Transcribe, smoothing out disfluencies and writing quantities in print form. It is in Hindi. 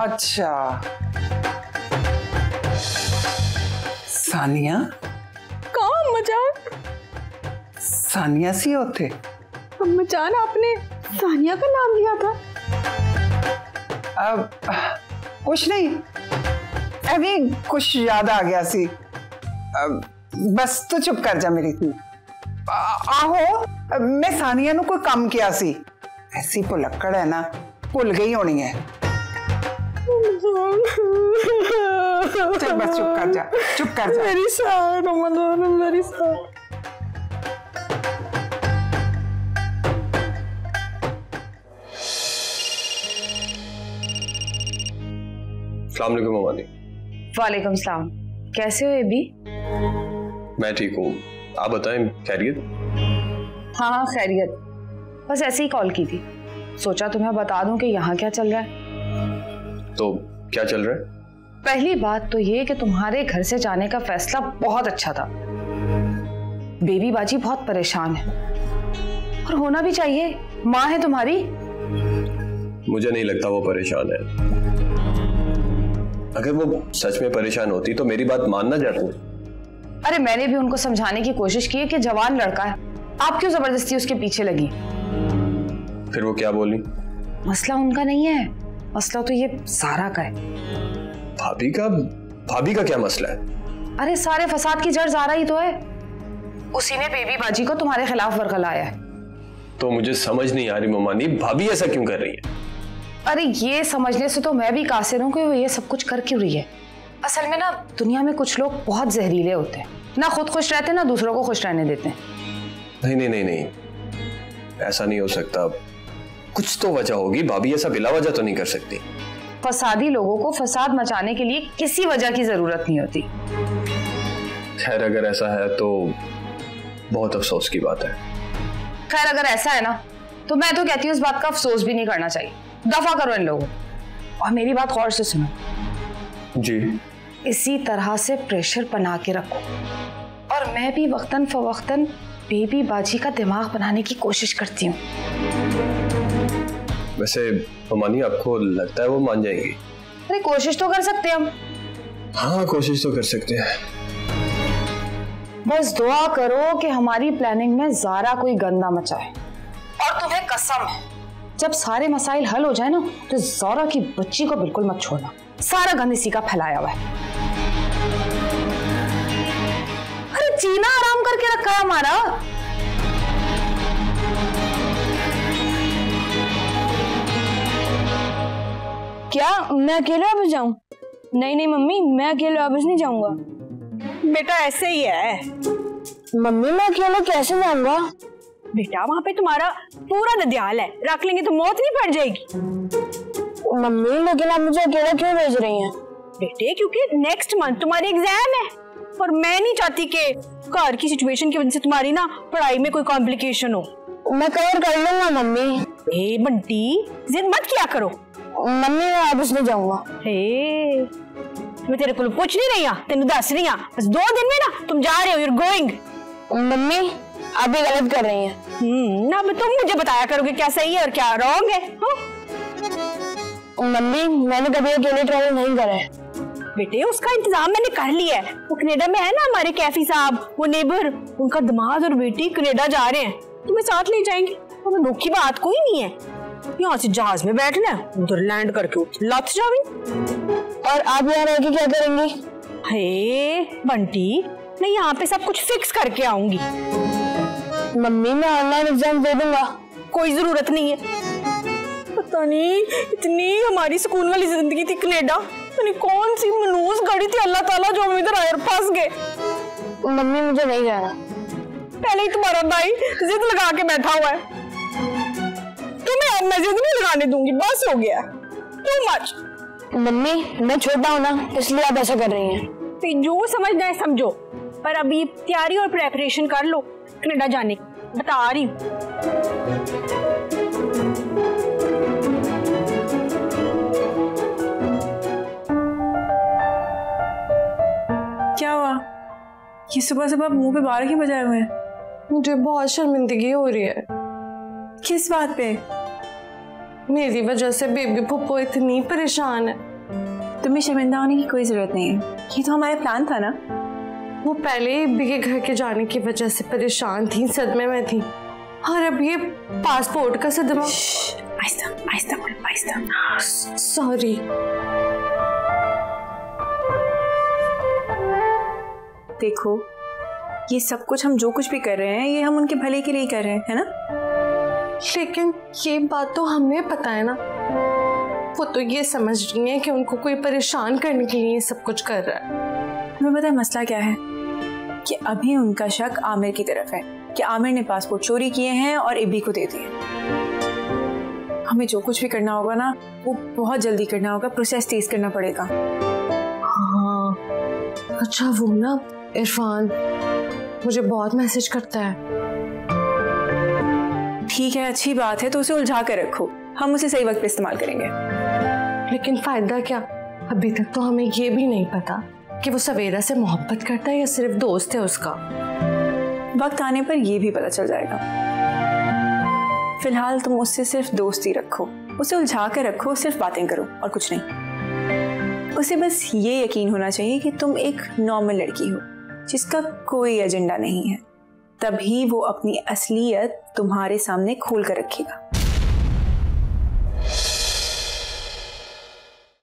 अच्छा सानिया, कहाँ अम्माजान? सानिया सी होते? अम्माजान आपने सानिया का नाम लिया था? अब कुछ नहीं, अभी कुछ याद आ गया सी। अब बस तू चुप कर जा मेरी थी। आहो मैं सानिया नु कोई काम किया सी, ऐसी भुलक्कड़ है ना, भुल गई होनी है। चल बस चुप कर जा, चुप कर जा। मेरी साथ रमजान, मेरी साथ। अस्सलाम वालेकुम ममानी। वालेकुम सलाम। कैसे हो एबी? मैं ठीक हूँ, आप बताएं खैरियत? हाँ खैरियत, बस ऐसे ही कॉल की थी, सोचा तुम्हें बता दूं कि यहाँ क्या चल रहा है। तो क्या चल रहा है? पहली बात तो ये कि तुम्हारे घर से जाने का फैसला बहुत अच्छा था। बेबी बाजी बहुत परेशान है और होना भी चाहिए, माँ है तुम्हारी। मुझे नहीं लगता वो परेशान है। अगर वो सच में परेशान होती तो मेरी बात मानना जाती। अरे मैंने भी उनको समझाने की कोशिश की कि जवान लड़का है, आप क्यों जबरदस्ती उसके पीछे लगी? फिर वो क्या बोली? मसला उनका नहीं है, मसला तो ये सारा का है। भाभी का क्या मसला है? अरे सारे फसाद की जड़ ज़ारा ही तो है, उसी ने बेबी बाजी को तुम्हारे खिलाफ वर्गलाया है। तो मुझे समझ नहीं आ रही ममानी, भाभी ऐसा क्यों कर रही है? अरे ये समझने से तो मैं भी कासिर हूँ कि वो ये सब कुछ कर क्यों रही है। असल में ना दुनिया में कुछ लोग बहुत जहरीले होते हैं, ना खुद खुश रहते ना दूसरों को खुश रहने देते हैं। नहीं नहीं नहीं नहीं, ऐसा नहीं हो सकता, कुछ तो वजह होगी। भाभी ऐसा बिला वजह तो नहीं कर सकती। फसादी लोगों को फसाद मचाने के लिए किसी वजह की जरूरत नहीं होती। खैर अगर ऐसा है तो बहुत अफसोस की बात है। खैर अगर ऐसा है ना तो मैं तो कहती हूँ इस बात का अफसोस भी नहीं करना चाहिए, दफा करो इन लोगों। और मेरी बात गौर से सुनो जी। इसी तरह से प्रेशर बना के रखो और मैं भी वक्तन फवक्तन बेबी बाजी का दिमाग बनाने की कोशिश करती हूँ। वैसे ममानी आपको लगता है वो मान जाएंगी? अरे कोशिश तो कर सकते हैं हम। हाँ कोशिश तो कर सकते हैं। बस दुआ करो कि हमारी प्लानिंग में ज़ारा कोई गंदा मचाए। और तुम्हें कसम है जब सारे मसाइल हल हो जाए ना तो ज़ारा की बच्ची को बिल्कुल मत छोड़ना, सारा गंद इसी का फैलाया हुआ है। अरे जीना आराम करके रखा है हमारा। क्या मैं अकेले वापस जाऊं? नहीं नहीं मम्मी, मैं अकेले वापस नहीं जाऊंगा। बेटा ऐसे ही है। मम्मी मैं अकेले कैसे जाऊंगा? बेटा वहाँ पे तुम्हारा पूरा ददियाल है, रख लेंगे तो मौत नहीं पड़ जाएगी। मम्मी लेकिन आप मुझे अकेला क्यों भेज रही हैं? बेटे क्योंकि नेक्स्ट मंथ तुम्हारी एग्जाम है और मैं नहीं चाहती कि घर की सिचुएशन की वजह से तुम्हारी ना पढ़ाई में कोई कॉम्प्लिकेशन हो। मैं कवर कर लूंगा मम्मी। ए बंटी जिद मत किया करो। मम्मी मैं वापस नहीं जाऊंगा। मैं तेरे को पूछ नहीं रही हूँ, तेन दस रही हूँ, बस 2 दिन में ना तुम जा रहे हो, you're going। मम्मी आप भी गलत कर रही हैं। ना तुम मुझे बताया करोगे क्या सही है और क्या रॉन्ग है। मम्मी मैंने कभी अकेले ट्रैवल नहीं करा है। बेटे उसका इंतजाम मैंने कर लिया है, वो कनाडा में है ना हमारे कैफी साहब, वो नेबर, उनका दामाद और बेटी कनाडा जा रहे हैं, तुम्हें साथ ले जाएंगे। और दुख की बात कोई नहीं है, यहाँ से जहाज में बैठना है, उधर लैंड करके लथ जावी। और आप यहाँ रह के क्या करेंगी? हे बंटी मैं यहाँ पे सब कुछ फिक्स करके आऊंगी। मम्मी मैं ऑनलाइन एग्जाम दे दूंगा। कोई जरूरत नहीं है, पता नहीं इतनी हमारी सुकून वाली जिंदगी थी कनाडा, पता कौन सी मनूस गाड़ी थी अल्लाह ताला जो हम इधर आए फंस गए। मम्मी मुझे नहीं जाना। पहले ही तुम्हारा भाई जिद लगा के बैठा हुआ है, तुम्हें अब मैं जिद नहीं लगाने दूंगी, बस हो गया टू मच। मम्मी मैं छोटा हूं ना इसलिए आप ऐसा कर रही हैं। तो जो समझना है समझो, पर अभी तैयारी और प्रेपरेशन कर लो कनाडा जाने की, बता रही हूँ। क्या हुआ? ये सुबह सुबह मुंह पे बाल क्यों बजाए हुए हैं? मुझे बहुत शर्मिंदगी हो रही है। किस बात पे? मेरी वजह से बेबी पुप्पो इतनी परेशान है। तुम्हें शर्मिंदा होने की कोई जरूरत नहीं है, ये तो हमारा प्लान था ना। वो पहले बेबी के घर के जाने की वजह से परेशान थी, सदमे में थी, और अब ये पासपोर्ट का सदमा। आहिस्ता आहिस्ता बोल, आहिस्ता। सॉरी। देखो, ये सब कुछ हम जो कुछ भी कर रहे हैं ये हम उनके भले के लिए कर रहे हैं, है ना? लेकिन ये बात तो हमें पता है ना, वो तो ये समझ रही है कि उनको कोई परेशान करने के लिए सब कुछ कर रहा है। तुम्हें पता है मसला क्या है? कि अभी उनका शक आमिर की तरफ है कि आमिर ने पासपोर्ट चोरी किए हैं और इब्बी को दे दिए। हमें जो कुछ भी करना होगा ना, वो बहुत जल्दी करना होगा, प्रोसेस तेज करना पड़ेगा। हाँ, अच्छा वो ना इरफान मुझे बहुत मैसेज करता है। ठीक है, अच्छी बात है, तो उसे उलझा कर रखो, हम उसे सही वक्त पे इस्तेमाल करेंगे। लेकिन फायदा क्या? अभी तक तो हमें ये भी नहीं पता कि वो सवेरा से मोहब्बत करता है या सिर्फ दोस्त है उसका। वक्त आने पर ये भी पता चल जाएगा। फिलहाल तुम उससे सिर्फ दोस्ती रखो, उसे उलझा कर रखो, सिर्फ बातें करो और कुछ नहीं। उसे बस ये यकीन होना चाहिए कि तुम एक नॉर्मल लड़की हो जिसका कोई एजेंडा नहीं है, तभी वो अपनी असलियत तुम्हारे सामने खोल कर रखेगा।